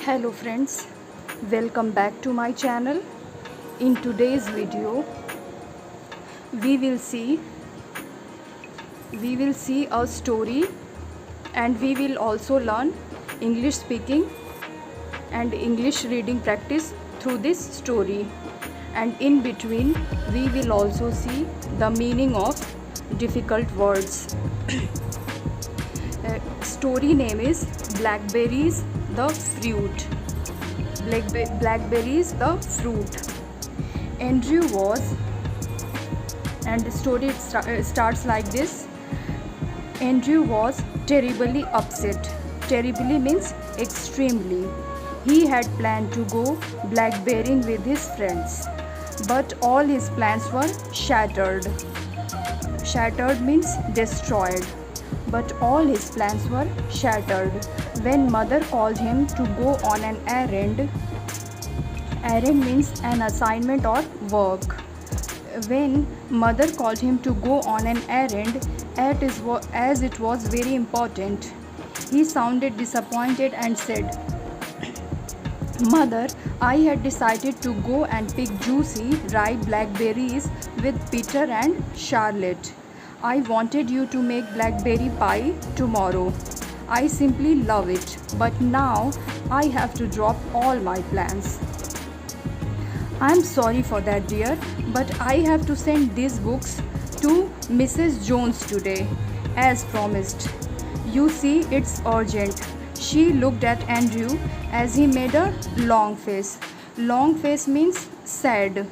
Hello friends, welcome back to my channel. In today's video we will see a story, and we will also learn English speaking and English reading practice through this story. And in between we will also see the meaning of difficult words. Story name is Blackberries the Fruit. Blackberries the Fruit. Andrew was, and the story starts like this. Andrew was terribly upset. Terribly means extremely. He had planned to go blackberrying with his friends, but all his plans were shattered. Shattered means destroyed. But all his plans were shattered when mother called him to go on an errand. Errand means an assignment or work. When mother called him to go on an errand, as it was very important, he sounded disappointed and said, "Mother, I had decided to go and pick juicy, ripe blackberries with Peter and Charlotte. I wanted you to make blackberry pie tomorrow. I simply love it, but now I have to drop all my plans." "I'm sorry for that, dear, but I have to send these books to Mrs. Jones today, as promised. You see, it's urgent." She looked at Andrew as he made a long face. Long face means sad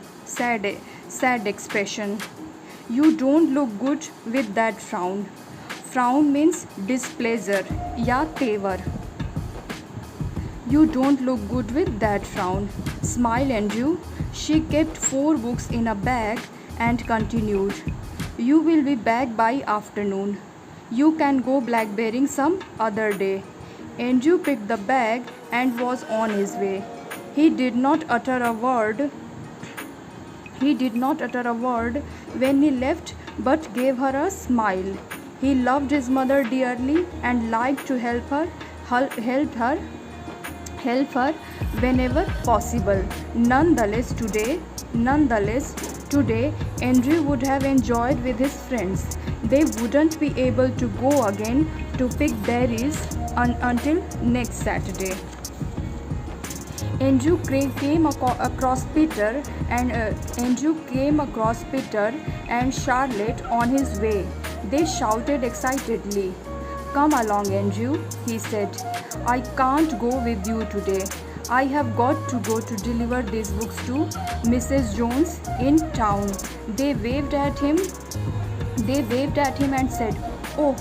expression. "You don't look good with that frown." Frown means displeasure या तेवर. "You don't look good with that frown. Smile, Andrew." She kept 4 books in a bag and continued, "You will be back by afternoon. You can go blackberrying some other day." Andrew picked the bag and was on his way. He did not utter a word when he left, but gave her a smile. He loved his mother dearly and liked to help her whenever possible. Nonetheless, today Andrew would have enjoyed with his friends. They wouldn't be able to go again to pick berries until next Saturday. Andrew came across Peter and Charlotte on his way. They shouted excitedly. "Come along, Andrew," he said. "I can't go with you today. I have got to go to deliver these books to Mrs. Jones in town." They waved at him and said, "Oh,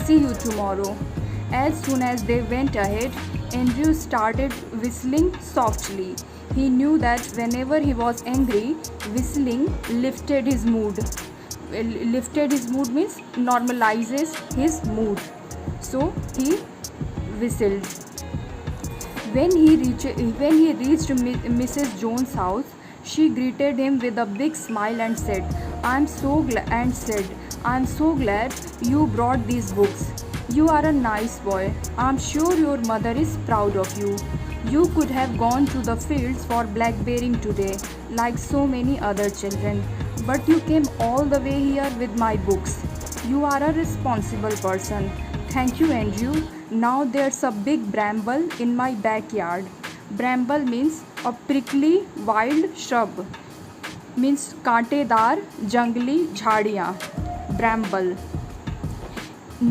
see you tomorrow." As soon as they went ahead, Andrew started whistling softly. He knew that whenever he was angry, whistling lifted his mood. Lifted his mood means normalizes his mood. So he whistled. When he reached Mrs. Jones' house, she greeted him with a big smile and said, I'm so glad you brought these books. You are a nice boy. I'm sure your mother is proud of you. You could have gone to the fields for blackberrying today, like so many other children, but you came all the way here with my books. You are a responsible person." "Thank you, Andrew. Now there's a big bramble in my backyard." Bramble means a prickly wild shrub, means कांटेदार जंगली झाड़ियाँ. Bramble.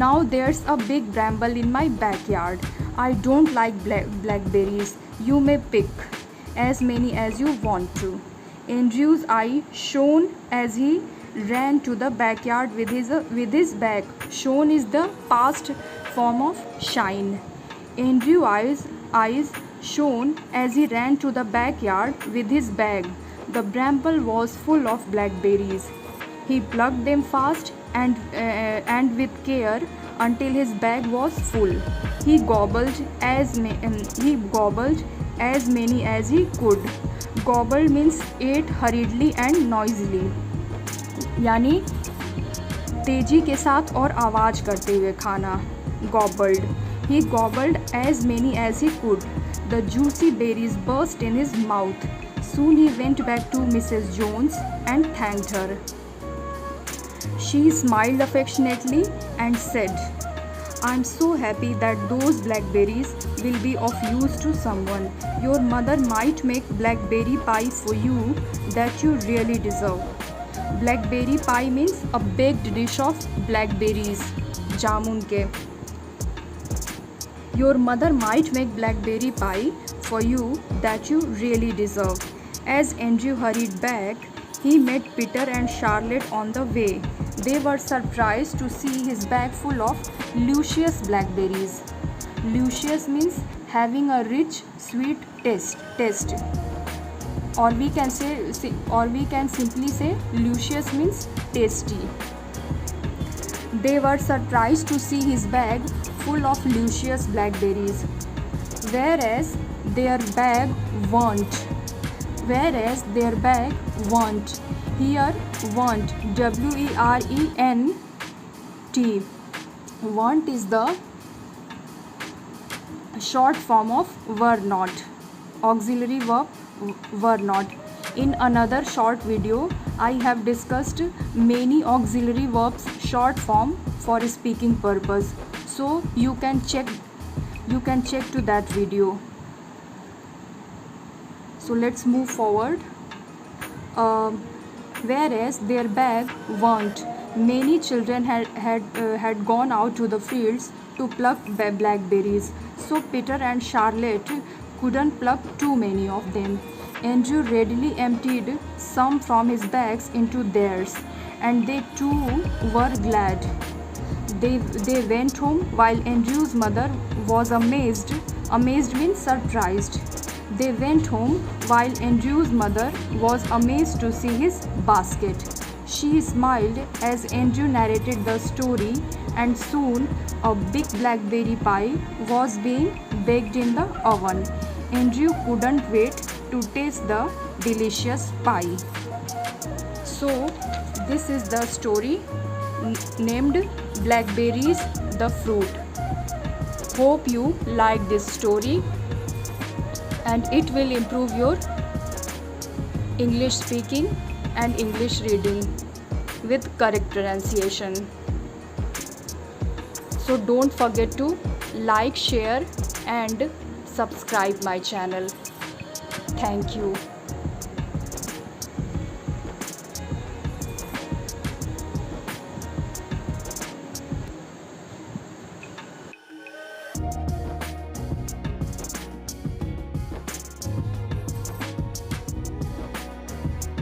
"Now there's a big bramble in my backyard. I don't like blackberries. You may pick as many as you want to." Andrew's eye shone as he ran to the backyard with his bag. Shone is the past form of shine. Andrew's eyes shone as he ran to the backyard with his bag. The bramble was full of blackberries. He plucked them fast and with care until his bag was full. He gobbled as many as he could. Gobbled means ate hurriedly and noisily. यानी तेजी के साथ और आवाज़ करते हुए खाना. Gobbled. He gobbled as many as he could. The juicy berries burst in his mouth. Soon he went back to Mrs. Jones and thanked her. She smiled affectionately and said, "I'm so happy that those blackberries will be of use to someone. Your mother might make blackberry pie for you that you really deserve." Blackberry pie means a baked dish of blackberries, jamun ke. Your mother might make blackberry pie for you that you really deserve. As Andrew hurried back, he met Peter and Charlotte on the way. They were surprised to see his bag full of luscious blackberries. Luscious means having a rich, sweet taste. Or we can simply say luscious means tasty. They were surprised to see his bag full of luscious blackberries, whereas their bag weren't. Here, want, W-E-R-E-N-T. Want is the short form of were not, auxiliary verb were not. In another short video, I have discussed many auxiliary verbs short form for speaking purpose. So you can check to that video. So let's move forward. Whereas their bag weren't. Many children had gone out to the fields to pluck blackberries. So Peter and Charlotte couldn't pluck too many of them. Andrew readily emptied some from his bags into theirs, and they too were glad. They went home while Andrew's mother was amazed. Amazed means surprised. They went home while Andrew's mother was amazed to see his basket. She smiled as Andrew narrated the story, and soon a big blackberry pie was being baked in the oven. Andrew couldn't wait to taste the delicious pie. So, this is the story named Blackberries the Fruit. Hope you like this story, and it will improve your English speaking and English reading with correct pronunciation. So don't forget to like, share and subscribe my channel. Thank you.